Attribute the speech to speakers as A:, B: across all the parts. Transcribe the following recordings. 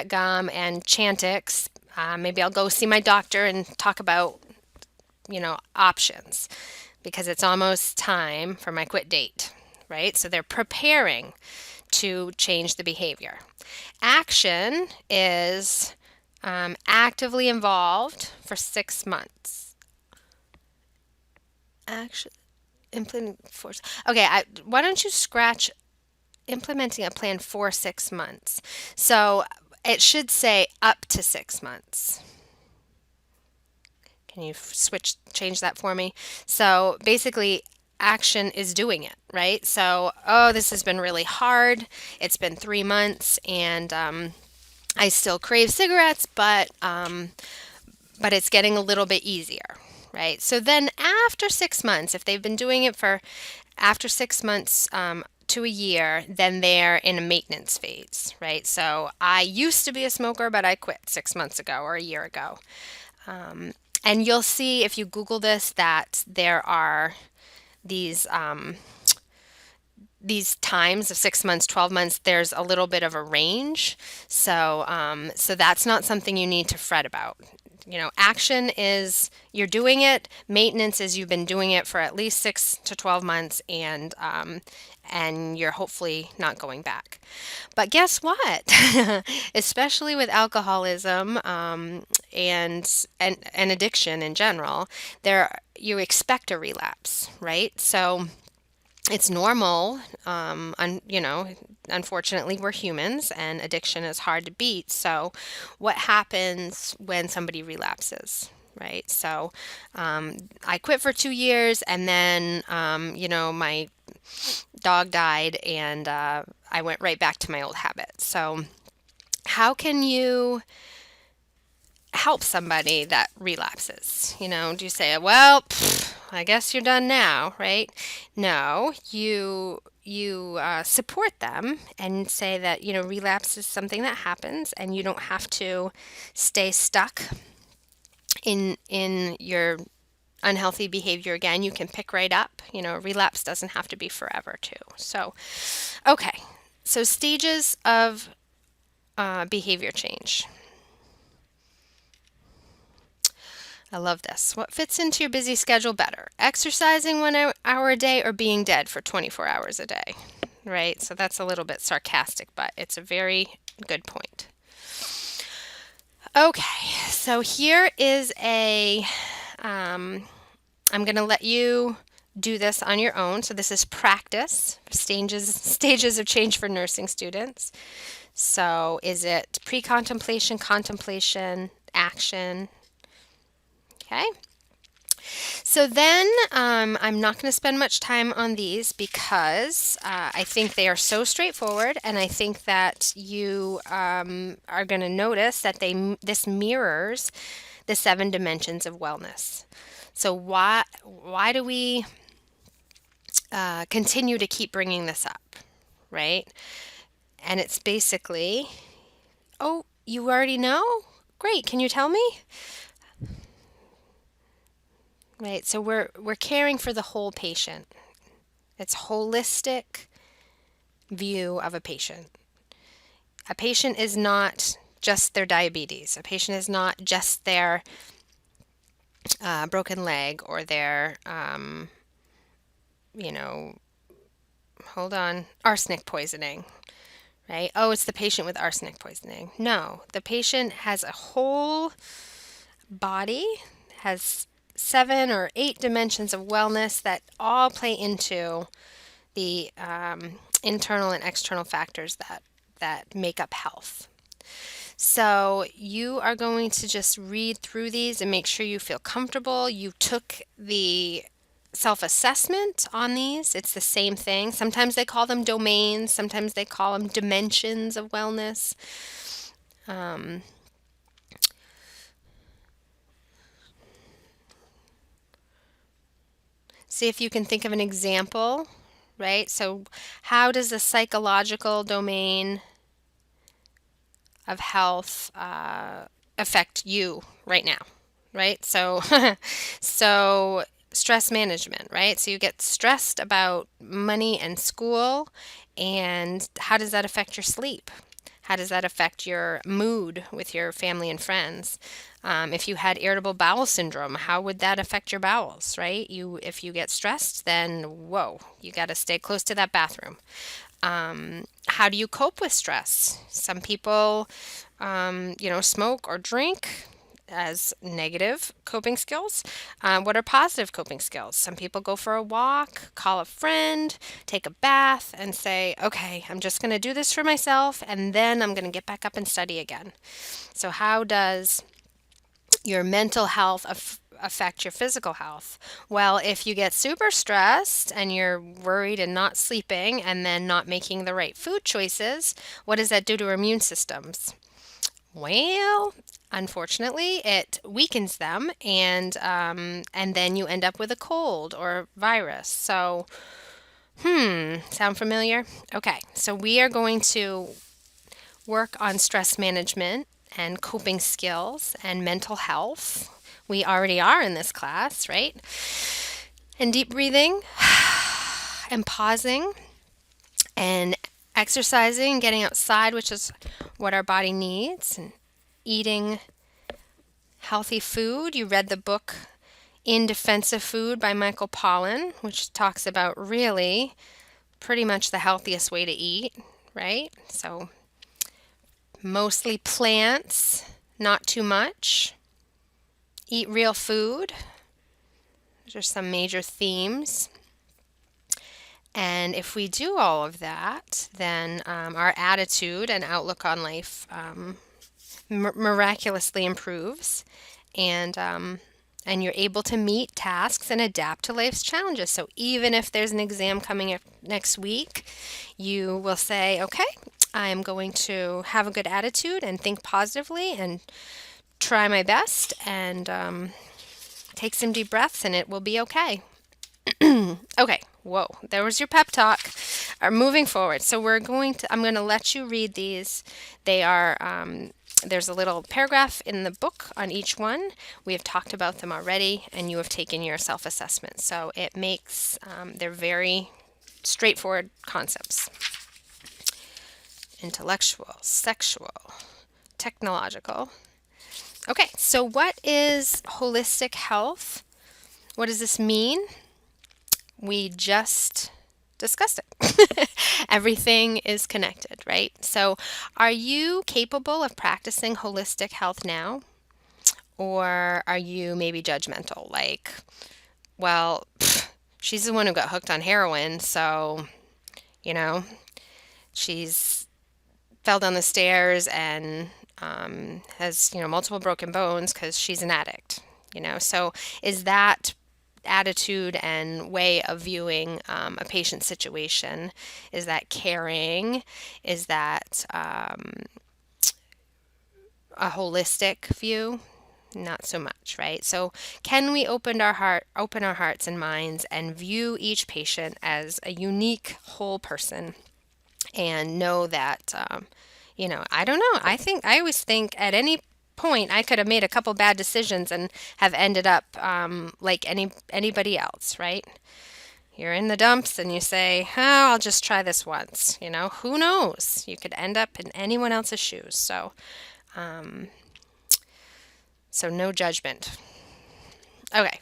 A: gum and Chantix. Maybe I'll go see my doctor and talk about, options because it's almost time for my quit date, right? So they're preparing to change the behavior. Action is actively involved for 6 months. Action, implement force. Okay, why don't you scratch implementing a plan for 6 months? So it should say up to 6 months. Can you change that for me? So basically, action is doing it, right? So, oh, this has been really hard. It's been 3 months, and I still crave cigarettes, but it's getting a little bit easier, right? So then after 6 months, if they've been doing it for after 6 months to a year, then they're in a maintenance phase, right? So I used to be a smoker, but I quit 6 months ago or a year ago. And you'll see if you Google this that there are these these times of 6 months, 12 months. There's a little bit of a range, so that's not something you need to fret about. Action is you're doing it. Maintenance is you've been doing it for at least 6 to 12 months, and you're hopefully not going back. But guess what? Especially with alcoholism and addiction in general, there you expect a relapse, right? So it's normal. Unfortunately, we're humans, and addiction is hard to beat. So, what happens when somebody relapses? Right. So, I quit for 2 years, and then, my dog died, and I went right back to my old habits. So, how can you help somebody that relapses? Do you say, well, I guess you're done now, right? No, you support them and say that relapse is something that happens, and you don't have to stay stuck in your unhealthy behavior again. You can pick right up. Relapse doesn't have to be forever too. So, okay, so stages of behavior change. I love this. What fits into your busy schedule better? Exercising 1 hour a day or being dead for 24 hours a day? Right? So that's a little bit sarcastic, but it's a very good point. Okay, so here is I'm going to let you do this on your own. So this is practice, stages of change for nursing students. So is it pre-contemplation, contemplation, action? Okay. So then I'm not going to spend much time on these because I think they are so straightforward, and I think that you are going to notice that this mirrors the 7 dimensions of wellness. So why do we continue to keep bringing this up, right? And it's basically, oh, you already know? Great. Can you tell me? Right, so we're caring for the whole patient. It's holistic view of a patient. A patient is not just their diabetes. A patient is not just their broken leg or their, arsenic poisoning, right? Oh, it's the patient with arsenic poisoning. No, the patient has a whole body, has 7 or 8 dimensions of wellness that all play into the internal and external factors that make up health. So you are going to just read through these and make sure you feel comfortable. You took the self-assessment on these. It's the same thing. Sometimes they call them domains. Sometimes they call them dimensions of wellness. See if you can think of an example, right? So how does the psychological domain of health affect you right now, right? So, so stress management, right? So you get stressed about money and school, and how does that affect your sleep? How does that affect your mood with your family and friends? If you had irritable bowel syndrome, how would that affect your bowels, right? If you get stressed, then whoa, you got to stay close to that bathroom. How do you cope with stress? Some people, smoke or drink as negative coping skills. What are positive coping skills? Some people go for a walk, call a friend, take a bath, and say, okay, I'm just going to do this for myself, and then I'm going to get back up and study again. So, how does your mental health affect your physical health? Well, if you get super stressed and you're worried and not sleeping and then not making the right food choices, what does that do to our immune systems? Well, unfortunately, it weakens them, and then you end up with a cold or virus. So, sound familiar? Okay, so we are going to work on stress management and coping skills and mental health. We already are in this class, right? And deep breathing and pausing and exercising, getting outside, which is what our body needs, and eating healthy food. You read the book In Defense of Food by Michael Pollan, which talks about really pretty much the healthiest way to eat, right? So mostly plants, not too much. Eat real food. Those are some major themes. And if we do all of that, then our attitude and outlook on life miraculously improves, and you're able to meet tasks and adapt to life's challenges. So even if there's an exam coming up next week, you will say, okay, I'm going to have a good attitude and think positively and try my best and take some deep breaths, and it will be okay. Okay, whoa, there was your pep talk. Moving forward, so I'm going to let you read these. They are, there's a little paragraph in the book on each one. We have talked about them already, and you have taken your self-assessment. So it makes, they're very straightforward concepts. Intellectual, sexual, technological. Okay, so what is holistic health? What does this mean? We just discussed it. Everything is connected, right? So, are you capable of practicing holistic health now? Or are you maybe judgmental? Like, well, she's the one who got hooked on heroin, so, you know, she's fell down the stairs and has, multiple broken bones because she's an addict, So, is that attitude and way of viewing a patient situation? Is that caring? Is that a holistic view? Not so much, right? So can we open our hearts and minds and view each patient as a unique whole person and know that I don't know. I always think at any point I could have made a couple bad decisions and have ended up like anybody else, right? You're in the dumps and you say, "Oh, I'll just try this once." Who knows? You could end up in anyone else's shoes. So no judgment. Okay.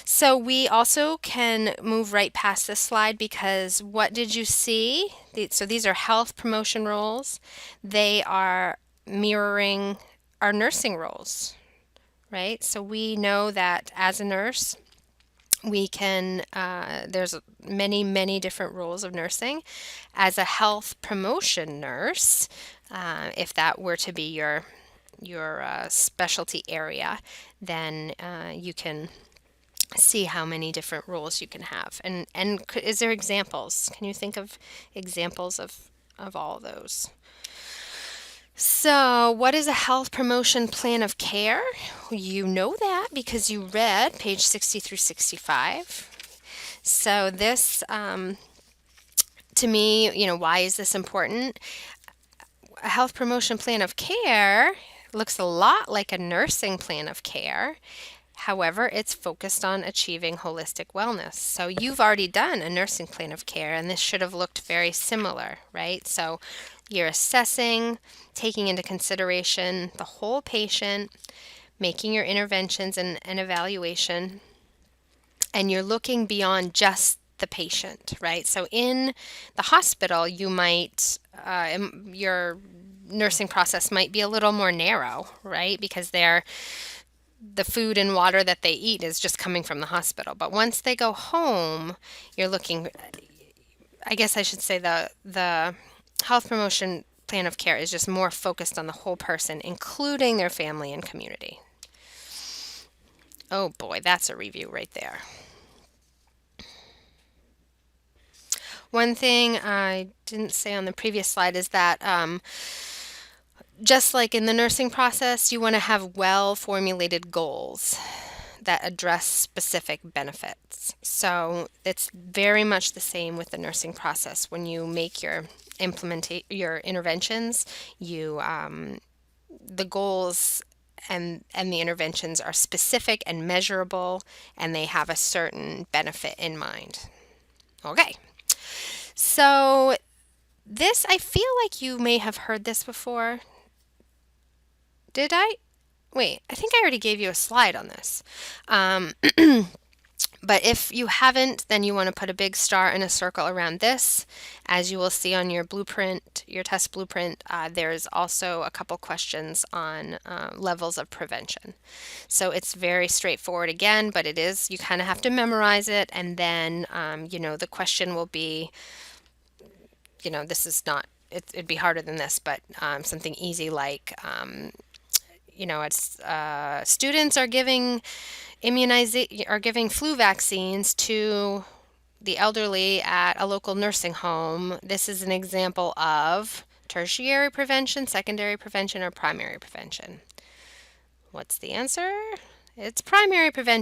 A: So we also can move right past this slide because what did you see? So these are health promotion roles. They are mirroring our nursing roles, right? So we know that as a nurse, we can, there's many, many different roles of nursing. As a health promotion nurse, if that were to be your specialty area, then you can see how many different roles you can have. And is there examples? Can you think of examples of all of those? So, what is a health promotion plan of care? You know that because you read page 60 through 65. So this, to me, why is this important? A health promotion plan of care looks a lot like a nursing plan of care. However, it's focused on achieving holistic wellness. So you've already done a nursing plan of care, and this should have looked very similar, right? So you're assessing, taking into consideration the whole patient, making your interventions and evaluation, and you're looking beyond just the patient, right? So in the hospital, you might, your nursing process might be a little more narrow, right? Because the food and water that they eat is just coming from the hospital. But once they go home, you're looking, I guess I should say the health promotion plan of care is just more focused on the whole person, including their family and community. Oh boy, that's a review right there. One thing I didn't say on the previous slide is that just like in the nursing process, you want to have well formulated goals that address specific benefits. So it's very much the same with the nursing process. When you make your your interventions, the goals and the interventions are specific and measurable, and they have a certain benefit in mind. Okay, so this, I feel like you may have heard this before. Did I? Wait, I think I already gave you a slide on this. Um, But if you haven't, then you want to put a big star and a circle around this. As you will see on your blueprint, your test blueprint, there's also a couple questions on levels of prevention. So it's very straightforward again, but you kind of have to memorize it. And then, the question will be, this is not, it'd be harder than this, but something easy like, it's students are giving are giving flu vaccines to the elderly at a local nursing home. This is an example of tertiary prevention, secondary prevention, or primary prevention. What's the answer? It's primary prevention.